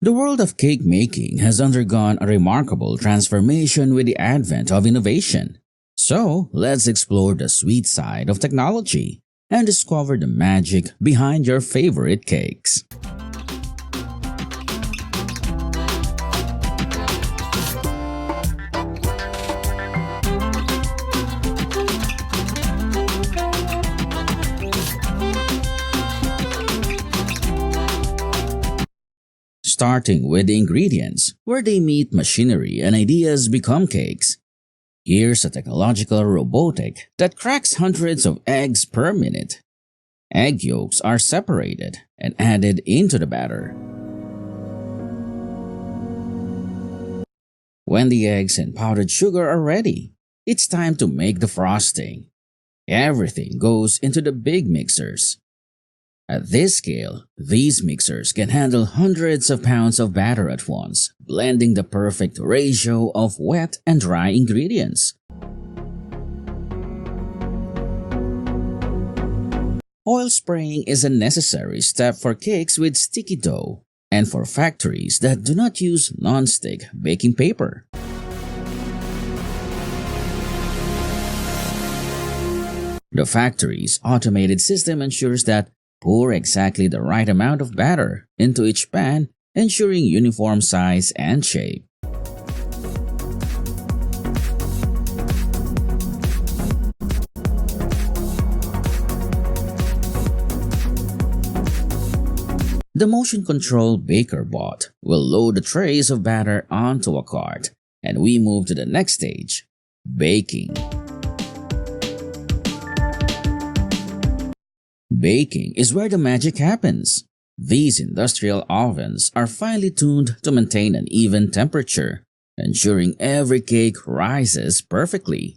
The world of cake making has undergone a remarkable transformation with the advent of innovation. So, let's explore the sweet side of technology and discover the magic behind your favorite cakes. Starting with the ingredients, where they meet machinery and ideas become cakes. Here's a technological robotic that cracks hundreds of eggs per minute. Egg yolks are separated and added into the batter. When the eggs and powdered sugar are ready, it's time to make the frosting. Everything goes into the big mixers. At this scale, these mixers can handle hundreds of pounds of batter at once, blending the perfect ratio of wet and dry ingredients. Oil spraying is a necessary step for cakes with sticky dough and for factories that do not use non-stick baking paper. The factory's automated system ensures that pour exactly the right amount of batter into each pan, ensuring uniform size and shape. The motion control baker bot will load the trays of batter onto a cart, and we move to the next stage, baking. Baking is where the magic happens. These industrial ovens are finely tuned to maintain an even temperature, ensuring every cake rises perfectly.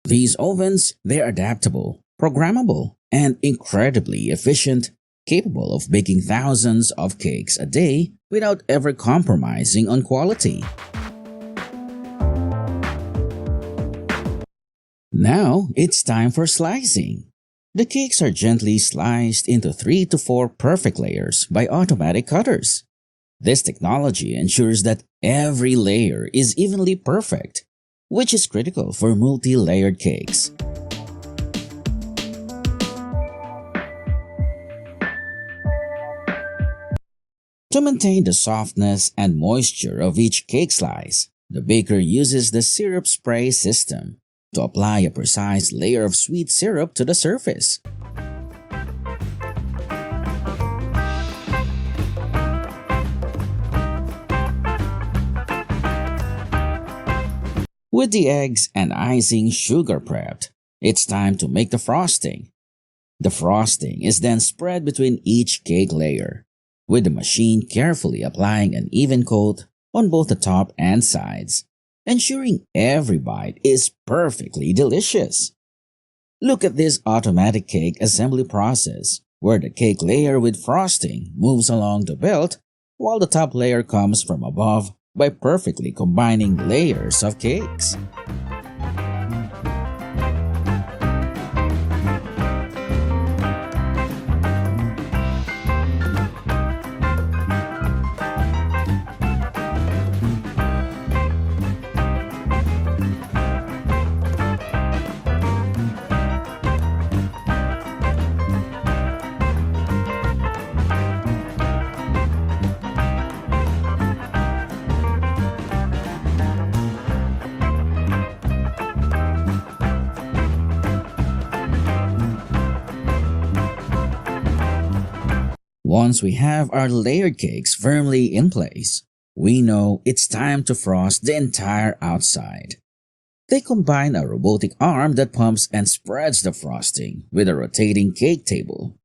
These ovens, they're adaptable, programmable, and incredibly efficient, capable of baking thousands of cakes a day without ever compromising on quality. Now, it's time for slicing. The cakes are gently sliced into 3 to 4 perfect layers by automatic cutters. This technology ensures that every layer is evenly perfect, which is critical for multi-layered cakes. To maintain the softness and moisture of each cake slice, the baker uses the syrup spray system to apply a precise layer of sweet syrup to the surface. With the eggs and icing sugar prepped, it's time to make the frosting. The frosting is then spread between each cake layer, with the machine carefully applying an even coat on both the top and sides, ensuring every bite is perfectly delicious. Look at this automatic cake assembly process, where the cake layer with frosting moves along the belt while the top layer comes from above by perfectly combining layers of cakes. Once we have our layered cakes firmly in place, we know it's time to frost the entire outside. They combine a robotic arm that pumps and spreads the frosting with a rotating cake table.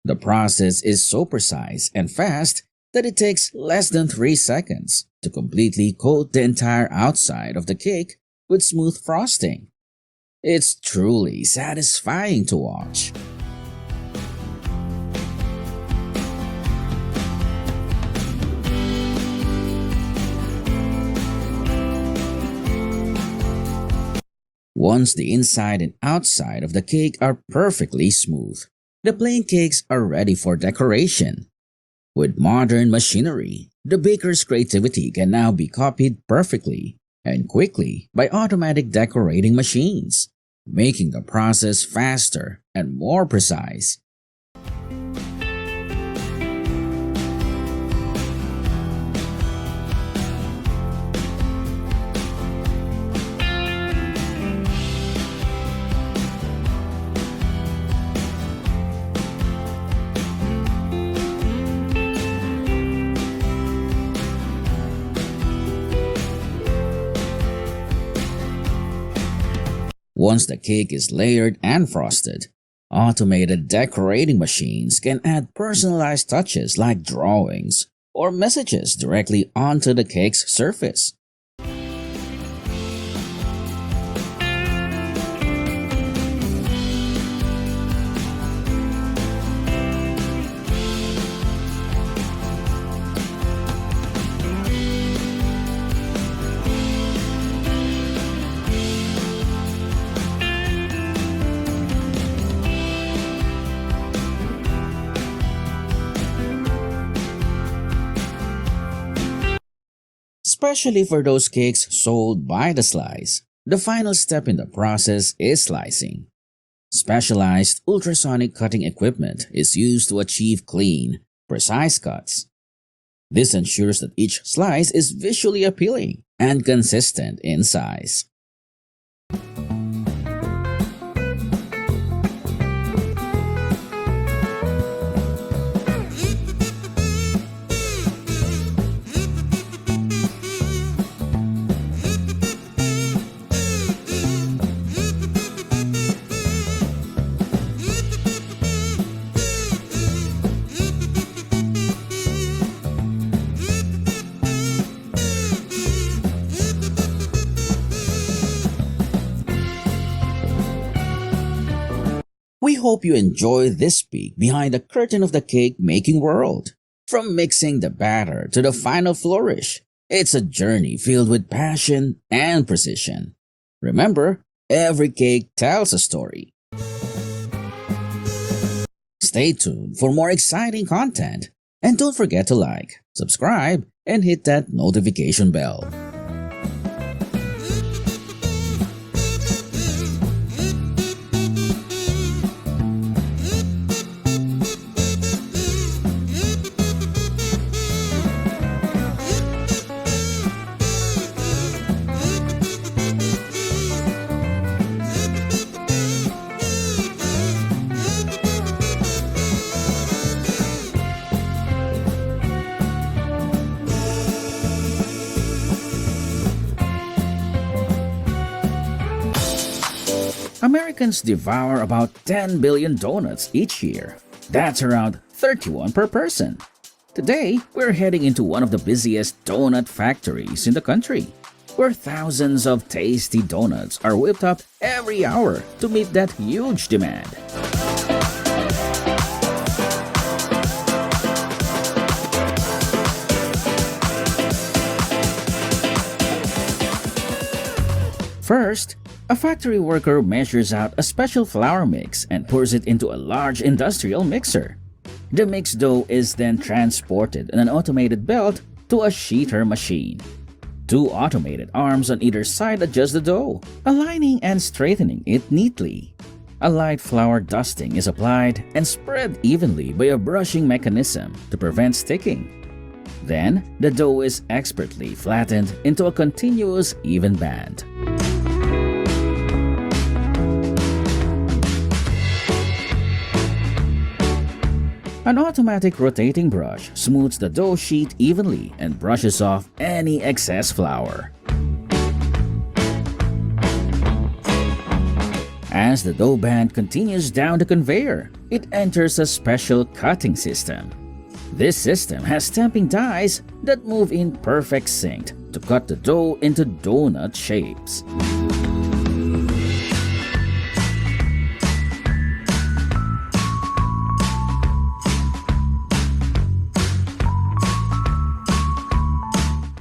The process is so precise and fast that it takes less than 3 seconds to completely coat the entire outside of the cake with smooth frosting. It's truly satisfying to watch. Once the inside and outside of the cake are perfectly smooth, the plain cakes are ready for decoration. With modern machinery, The baker's creativity can now be copied perfectly and quickly by automatic decorating machines, making the process faster and more precise. Once the cake is layered and frosted, automated decorating machines can add personalized touches like drawings or messages directly onto the cake's surface. Especially for those cakes sold by the slice. The final step in the process is slicing. Specialized ultrasonic cutting equipment is used to achieve clean, precise cuts. This ensures that each slice is visually appealing and consistent in size. We hope you enjoy this peek behind the curtain of the cake making world. From mixing the batter to the final flourish, it's a journey filled with passion and precision. Remember, every cake tells a story. Stay tuned for more exciting content, and don't forget to like, subscribe, and hit that notification bell. Americans devour about 10 billion donuts each year. That's around 31 per person. Today, we're heading into one of the busiest donut factories in the country, where thousands of tasty donuts are whipped up every hour to meet that huge demand. First, a factory worker measures out a special flour mix and pours it into a large industrial mixer. The mixed dough is then transported in an automated belt to a sheeter machine. Two automated arms on either side adjust the dough, aligning and straightening it neatly. A light flour dusting is applied and spread evenly by a brushing mechanism to prevent sticking. Then, the dough is expertly flattened into a continuous, even band. An automatic rotating brush smooths the dough sheet evenly and brushes off any excess flour. As the dough band continues down the conveyor, it enters a special cutting system. This system has stamping dies that move in perfect sync to cut the dough into donut shapes.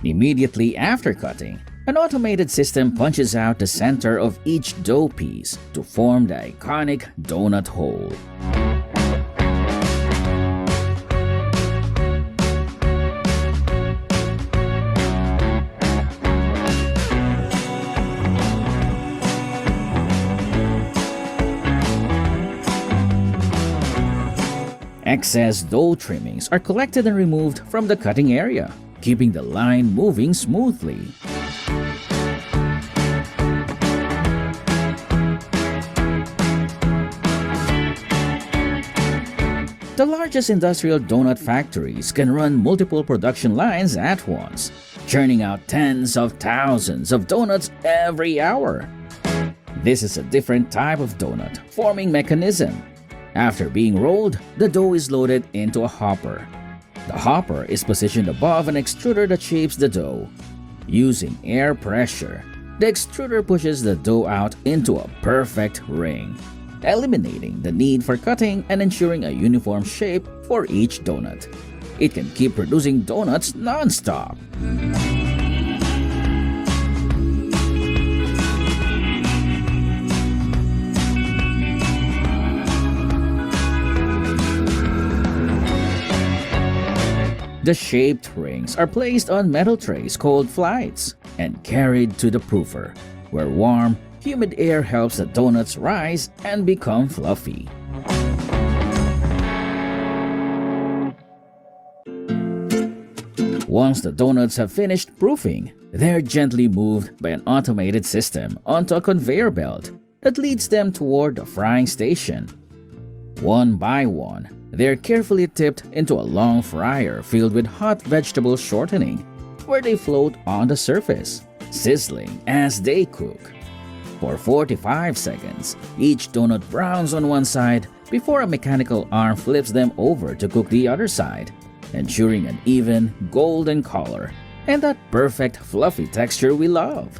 Immediately after cutting, an automated system punches out the center of each dough piece to form the iconic donut hole. Excess dough trimmings are collected and removed from the cutting area, keeping the line moving smoothly. The largest industrial donut factories can run multiple production lines at once, churning out tens of thousands of donuts every hour. This is a different type of donut forming mechanism. After being rolled, the dough is loaded into a hopper. The hopper is positioned above an extruder that shapes the dough. Using air pressure, the extruder pushes the dough out into a perfect ring, eliminating the need for cutting and ensuring a uniform shape for each donut. It can keep producing donuts non-stop. The shaped rings are placed on metal trays called flights and carried to the proofer, where warm, humid air helps the donuts rise and become fluffy. Once the donuts have finished proofing, they're gently moved by an automated system onto a conveyor belt that leads them toward the frying station. One by one, they're carefully tipped into a long fryer filled with hot vegetable shortening, where they float on the surface, sizzling as they cook. For 45 seconds, each donut browns on one side before a mechanical arm flips them over to cook the other side, ensuring an even golden color and that perfect fluffy texture we love.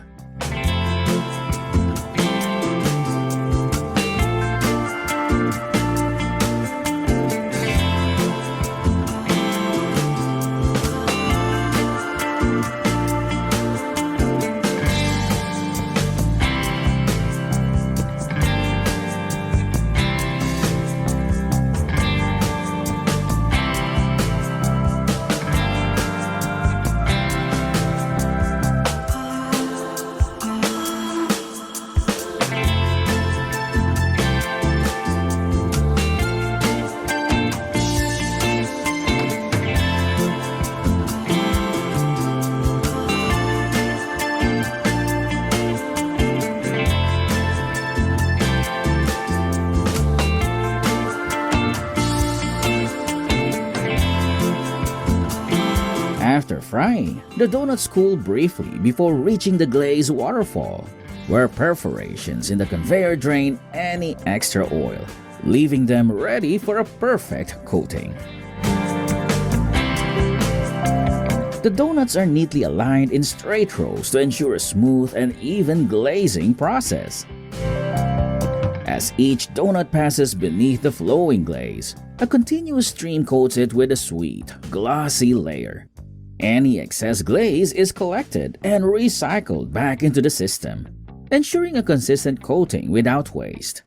After frying, the donuts cool briefly before reaching the glaze waterfall, where perforations in the conveyor drain any extra oil, leaving them ready for a perfect coating. The donuts are neatly aligned in straight rows to ensure a smooth and even glazing process. As each donut passes beneath the flowing glaze, a continuous stream coats it with a sweet, glossy layer. Any excess glaze is collected and recycled back into the system, ensuring a consistent coating without waste.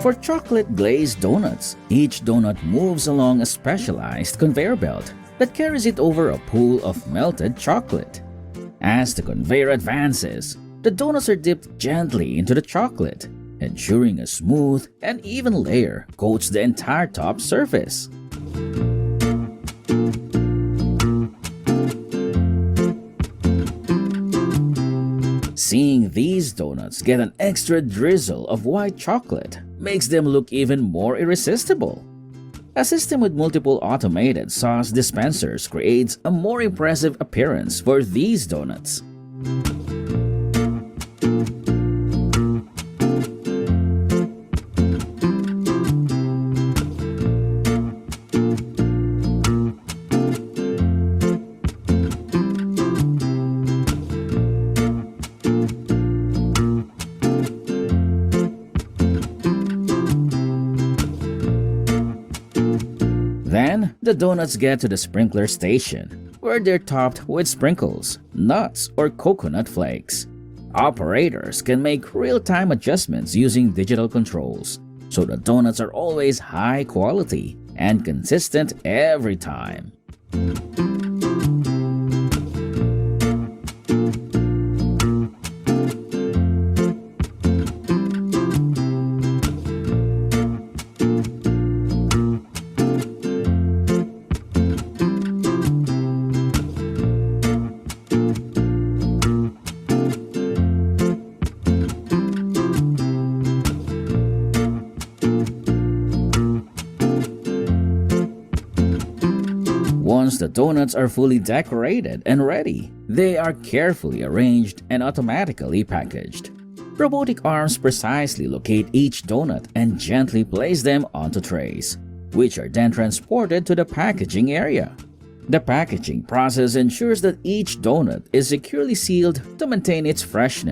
For chocolate glazed donuts, each donut moves along a specialized conveyor belt that carries it over a pool of melted chocolate. As the conveyor advances, the donuts are dipped gently into the chocolate, ensuring a smooth and even layer coats the entire top surface. Seeing these donuts get an extra drizzle of white chocolate makes them look even more irresistible. A system with multiple automated sauce dispensers creates a more impressive appearance for these donuts. Then, the donuts get to the sprinkler station, where they're topped with sprinkles, nuts, or coconut flakes. Operators can make real-time adjustments using digital controls, so the donuts are always high quality and consistent every time. Once the donuts are fully decorated and ready, they are carefully arranged and automatically packaged. Robotic arms precisely locate each donut and gently place them onto trays, which are then transported to the packaging area. The packaging process ensures that each donut is securely sealed to maintain its freshness.